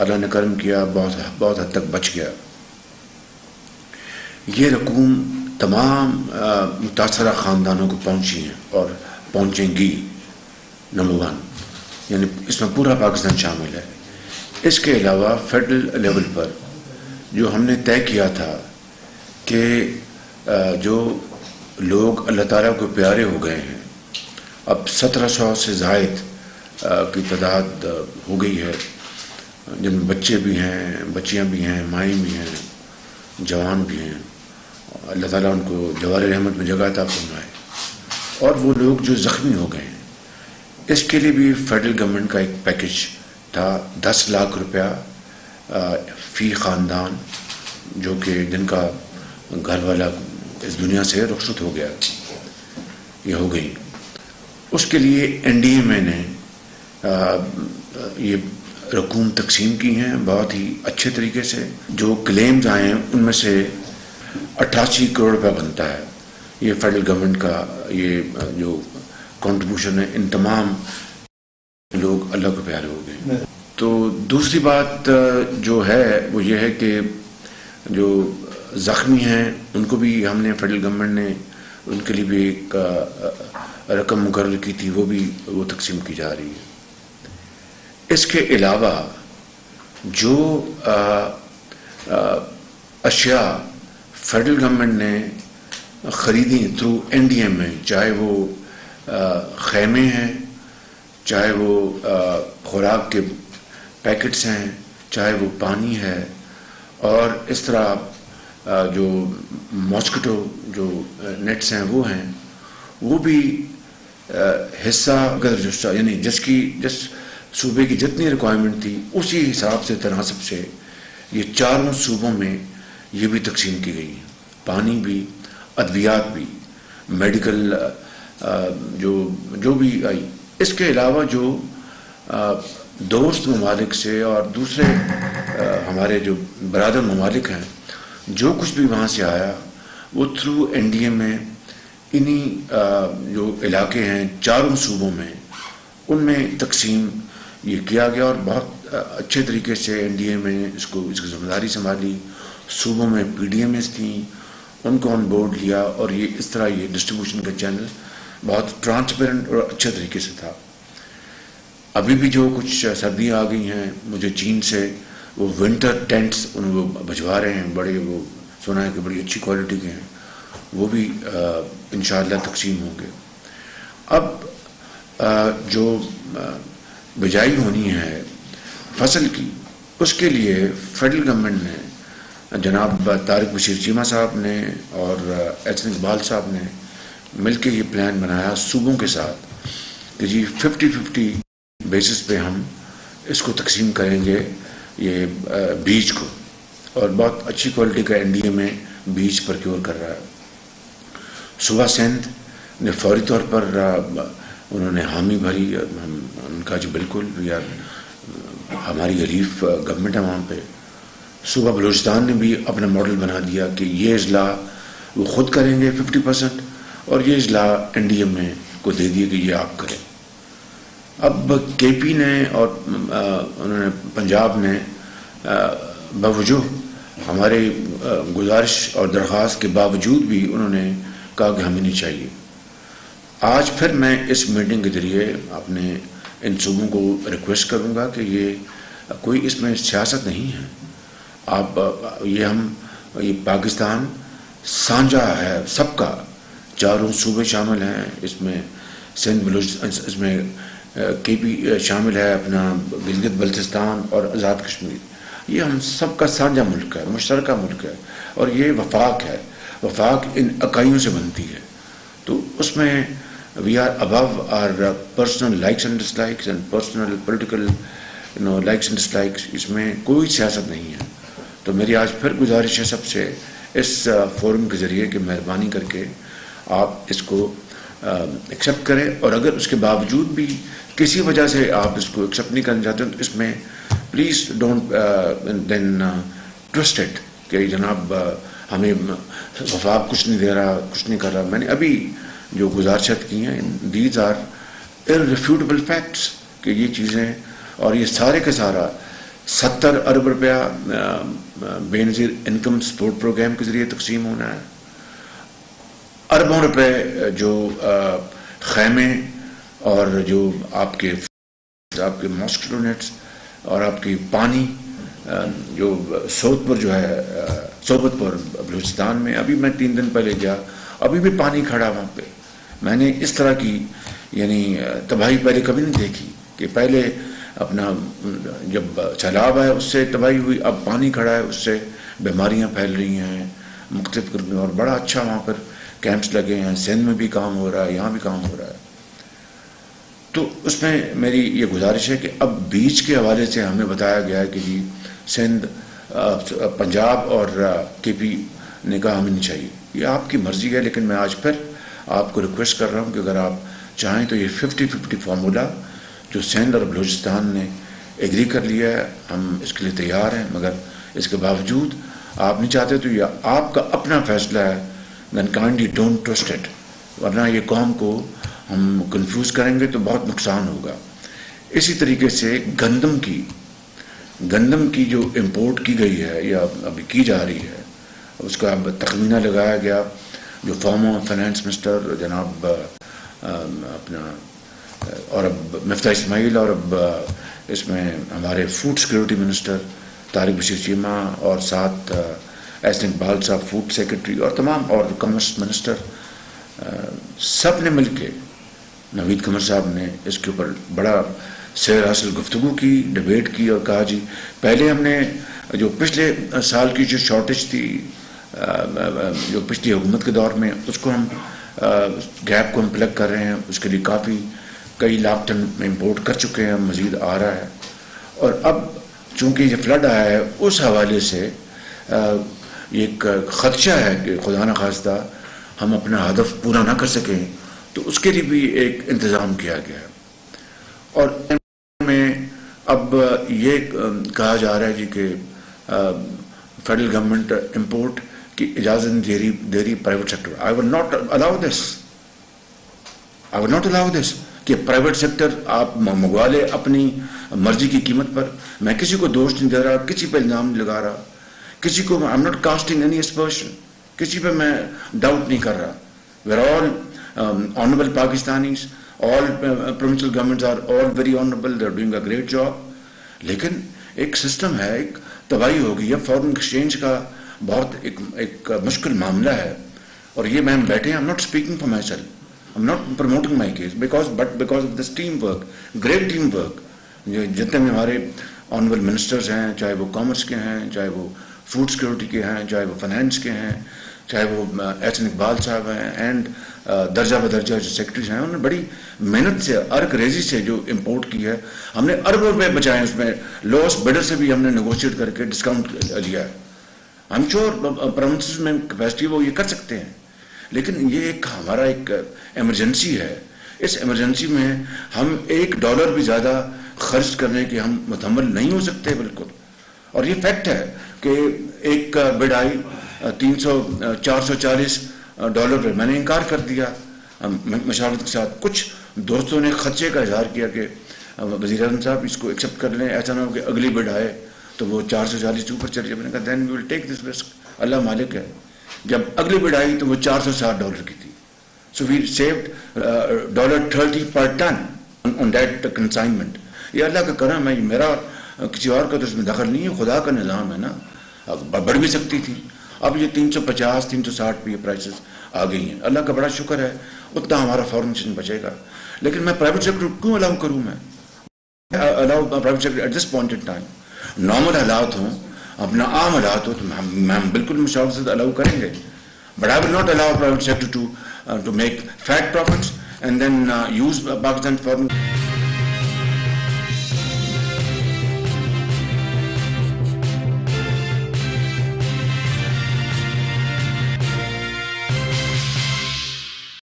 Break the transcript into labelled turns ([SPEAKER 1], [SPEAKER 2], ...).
[SPEAKER 1] اللہ نے کرم کیا، بہت حد تک بچ گیا۔ یہ رقوم تمام متاثرہ خاندانوں کو پہنچی ہیں اور پہنچیں گی، نمبر 1، یعنی اس میں پورا پاکستان شامل ہے۔ اس کے علاوہ فیڈرل لیول پر جو ہم نے طے کیا تھا کہ جو لوگ اللہ تعالیٰ کو پیارے ہو گئے ہیں، اب 1700 سے زائد کی تعداد ہو گئی ہے، جن میں بچے بھی ہیں، بچیاں بھی ہیں، مائیں بھی ہیں، جوان بھی ہیں، اللہ تعالیٰ ان کو جوار رحمت میں جگہ عطا فرمائے، اور وہ لوگ جو زخمی ہو گئے ہیں۔ اس کے لیے بھی فیڈرل گورنمنٹ کا ایک پیکج تھا، 10 لاکھ روپیہ فی خاندان، جو کہ جن کا گھر والا اس دنیا سے رخصت ہو گیا یا ہو گئی۔ اس کے لیے NDMA نے یہ رقوم تقسیم کی ہیں بہت ہی اچھے طریقے سے۔ جو کلیمز آئے ہیں ان میں سے 88 کروڑ روپے بنتا ہے۔ یہ فیڈرل گورنمنٹ کا یہ جو کنٹریبیوشن ہے، ان تمام لوگ اللہ کو پیارے ہو گئے۔ تو دوسری بات جو ہے وہ یہ ہے کہ جو زخمی ہیں ان کو بھی ہم نے فیڈرل گورنمنٹ نے ان کے لیے بھی ایک رقم مقرر کی تھی، وہ تقسیم کی جا رہی ہے۔ اس کے علاوہ جو اشیاء فیڈرل گورنمنٹ نے خریدی تھرو NDMA، چاہے وہ خیمے ہیں، چاہے وہ خوراک کے پیکٹس ہیں، چاہے وہ پانی ہے، اور اس طرح جو ماسکیٹو جو نیٹس ہیں وہ ہیں، وہ بھی حصہ یعنی جس صوبے کی جتنی ریکوائرمنٹ تھی اسی حساب سے تناسب سے یہ چاروں صوبوں میں یہ بھی تقسیم کی گئی ہے، پانی بھی، ادویات بھی، میڈیکل جو بھی آئی۔ اس کے علاوہ جو دوست ممالک سے اور دوسرے ہمارے جو برادر ممالک ہیں، جو کچھ بھی وہاں سے آیا وہ تھرو NDMA انہی جو علاقے ہیں چاروں صوبوں میں ان میں تقسیم یہ کیا گیا، اور بہت اچھے طریقے سے NDMA نے اس کی ذمہ داری سنبھالی۔ صوبوں میں PDMS تھیں، ان کو آن بورڈ لیا، اور یہ اس طرح یہ ڈسٹریبیوشن کا چینل بہت ٹرانسپیرنٹ اور اچھے طریقے سے تھا۔ ابھی بھی جو کچھ سردیاں آ گئی ہیں، مجھے چین سے وہ ونٹر ٹینٹس وہ بھجوا رہے ہیں، بڑے وہ سنا ہے کہ بڑی اچھی کوالٹی کے ہیں، وہ بھی انشاءاللہ تقسیم ہوں گے۔ اب جو بجائی ہونی ہے فصل کی، اس کے لیے فیڈرل گورنمنٹ نے جناب طارق بشیر چیمہ صاحب نے اور احسن اقبال صاحب نے مل کے یہ پلان بنایا صوبوں کے ساتھ کہ جی 50-50 بیسس پہ ہم اس کو تقسیم کریں گے، یہ بیج کو، اور بہت اچھی کوالٹی کا NDMA بیج پرکیور کر رہا ہے۔ صوبہ سندھ نے فوری طور پر انہوں نے حامی بھری، ان کا جو بالکل یار ہماری حلیف گورنمنٹ ہے وہاں پہ۔ صوبہ بلوچستان نے بھی اپنا ماڈل بنا دیا کہ یہ اضلاع وہ خود کریں گے 50%، اور یہ اضلاع NDMA کو دے دیے کہ یہ آپ کریں۔ اب KP نے اور انہوں نے پنجاب نے باوجود ہمارے گزارش اور درخواست کے باوجود بھی انہوں نے کہا کہ ہمیں نہیں چاہیے۔ آج پھر میں اس میٹنگ کے ذریعے اپنے ان صوبوں کو ریکویسٹ کروں گا کہ یہ کوئی اس میں سیاست نہیں ہے، یہ پاکستان سانجا ہے سب کا، چاروں صوبے شامل ہیں اس میں، سندھ اس میں KP شامل ہے، اپنا گلگت بلتستان اور آزاد کشمیر، یہ ہم سب کا سانجا ملک ہے، مشترکہ ملک ہے، اور یہ وفاق ہے، وفاق ان اکائیوں سے بنتی ہے۔ تو اس میں we are above our personal likes and dislikes and personal political likes and dislikes، اس میں کوئی سیاست نہیں ہے۔ تو میری آج پھر گزارش ہے سب سے اس فورم کے ذریعے کہ مہربانی کر کے آپ اس کو ایکسیپٹ کریں، اور اگر اس کے باوجود بھی کسی وجہ سے آپ اس کو ایکسیپٹ نہیں کرنا چاہتے ہیں تو اس میں please don't then trust it کہ جناب ہمیں وفاق کچھ نہیں دے رہا، کچھ نہیں کر رہا۔ میں نے ابھی جو گزارشات کی ہیں، دیز آر irrefutable facts کہ یہ چیزیں، اور یہ سارے کا سارا 70 ارب روپیہ بے نظیر انکم سپورٹ پروگرام کے ذریعے تقسیم ہونا ہے. اربوں روپے جو خیمے اور جو آپ کے ماسکیٹو نیٹس اور آپ کی پانی جو سوپت پر بلوچستان میں، ابھی میں 3 دن پہلے گیا، ابھی بھی پانی کھڑا وہاں پہ. میں نے اس طرح کی یعنی تباہی پہلے کبھی نہیں دیکھی کہ پہلے اپنا جب سیلاب آیا اس سے تباہی ہوئی، اب پانی کھڑا ہے، اس سے بیماریاں پھیل رہی ہیں مختلف قسم. اور بڑا اچھا وہاں پر کیمپس لگے ہیں، سندھ میں بھی کام ہو رہا ہے، یہاں بھی کام ہو رہا ہے. تو اس میں میری یہ گزارش ہے کہ اب بیچ کے حوالے سے ہمیں بتایا گیا ہے کہ جی سندھ، پنجاب اور کے پی نے کہا ہمیں نہیں چاہیے. یہ آپ کی مرضی ہے، لیکن میں آج پھر آپ کو ریکویسٹ کر رہا ہوں کہ اگر آپ چاہیں تو یہ 50-50 فارمولا جو سندھ اور بلوچستان نے ایگری کر لیا ہے، ہم اس کے لیے تیار ہیں. مگر اس کے باوجود آپ نہیں چاہتے تو یہ آپ کا اپنا فیصلہ ہے. then kindly don't trust it، ورنہ یہ قوم کو ہم کنفیوز کریں گے تو بہت نقصان ہوگا. اسی طریقے سے گندم کی جو امپورٹ کی گئی ہے یا ابھی کی جا رہی ہے، اس کا تخمینہ لگایا گیا. جو فارمر فائنانس منسٹر جناب اپنا اور اب مفتاح اسماعیل، اور اب اس میں ہمارے food security minister Tariq Bashir Cheema, اور ساتھ احسن اقبال صاحب فوڈ سیکرٹری، اور تمام اور کامرس منسٹر، سب نے مل کے، نوید قمر صاحب نے اس کے اوپر بڑا سیر حاصل گفتگو کی، ڈیبیٹ کی، اور کہا جی پہلے ہم نے جو پچھلے سال کی جو شارٹیج تھی جو پچھلی حکومت کے دور میں، اس کو ہم گیپ کو ہم پلگ کر رہے ہیں. اس کے لیے کئی لاکھ ٹن امپورٹ کر چکے ہیں، مزید آ رہا ہے. اور اب چونکہ یہ فلڈ آیا ہے، اس حوالے سے یہ ایک خدشہ ہے کہ خدا نخواستہ ہم اپنا ہدف پورا نہ کر سکیں، تو اس کے لیے بھی ایک انتظام کیا گیا ہے. اور میں اب یہ کہا جا رہا ہے جی کہ فیڈرل گورنمنٹ امپورٹ کی اجازت دے رہی private sector. I will not allow this کہ پرائیویٹ سیکٹر آپ منگوا لے اپنی مرضی کی قیمت پر. میں کسی کو دوش نہیں دے رہا، کسی پہ الزام نہیں لگا رہا، کسی کو I'm not casting any aspersion، کسی پہ میں ڈاؤٹ نہیں کر رہا. We're all honorable Pakistanis، all provincial governments are all very honorable، they're doing a great job. لیکن ایک سسٹم ہے، ایک تباہی ہو گئی ہے. فورن ایکسچینج کا بہت ایک مشکل معاملہ ہے. اور یہ میں بیٹھے ہیں، I'm not speaking for myself، I'm not promoting my case because of this teamwork، great teamwork. جتنے بھی ہمارے آنریبل منسٹرز ہیں، چاہے وہ کامرس کے ہیں، چاہے وہ فوڈ سیکورٹی کے ہیں، چاہے وہ فائنانس کے ہیں، چاہے وہ احسن اقبال صاحب ہیں، اینڈ درجہ بدرجہ جو سیکرٹریز ہیں، انہوں نے بڑی محنت سے، ارک ریزی سے جو امپورٹ کی ہے. ہم نے اربوں روپے بچائے، اس میں لوسٹ بڈر سے بھی ہم نے نیگوشیٹ کر کے ڈسکاؤنٹ لیا ہے. ہم شور پروونسز میں کیپیسٹی وہ یہ کر سکتے ہیں، لیکن یہ ایک ہمارا ایک ایمرجنسی ہے. اس ایمرجنسی میں ہم $1 بھی زیادہ خرچ کرنے کے ہم متحمل نہیں ہو سکتے بالکل. اور یہ فیکٹ ہے کہ ایک بڈ آئی $440 پہ، میں نے انکار کر دیا مشاورت کے ساتھ. کچھ دوستوں نے خدشے کا اظہار کیا کہ وزیر اعظم صاحب اس کو ایکسیپٹ کر لیں، ایسا نہ ہو کہ اگلی بڈ آئے تو وہ 440 سے اوپر چلی جائے. میں نے کہا دین وی ول ٹیک دس رسک، اللہ مالک ہے. جب اگلی بڈ آئی تو وہ $460 کی تھی. So we saved $30 per ton on that consignment. یہ اللہ کا کرم ہے، میرا کسی اور کا تو اس میں دخل نہیں ہے، خدا کا نظام ہے نا. بڑھ بھی سکتی تھی. اب یہ 350 360 پہ یہ پرائسز آ گئی ہیں. اللہ کا بڑا شکر ہے، اتنا ہمارا فارمیشن بچے گا. لیکن میں پرائیویٹ سیکٹر کیوں الاؤ کروں؟ میں allow private sector at this point in time. Normal حالات ہوں، اپنا عام حالات ہو تو ہم بالکل مشاورت سے الاؤ کریں گے. But I will not allow private sector to make fat profits and then use Pakistan foreign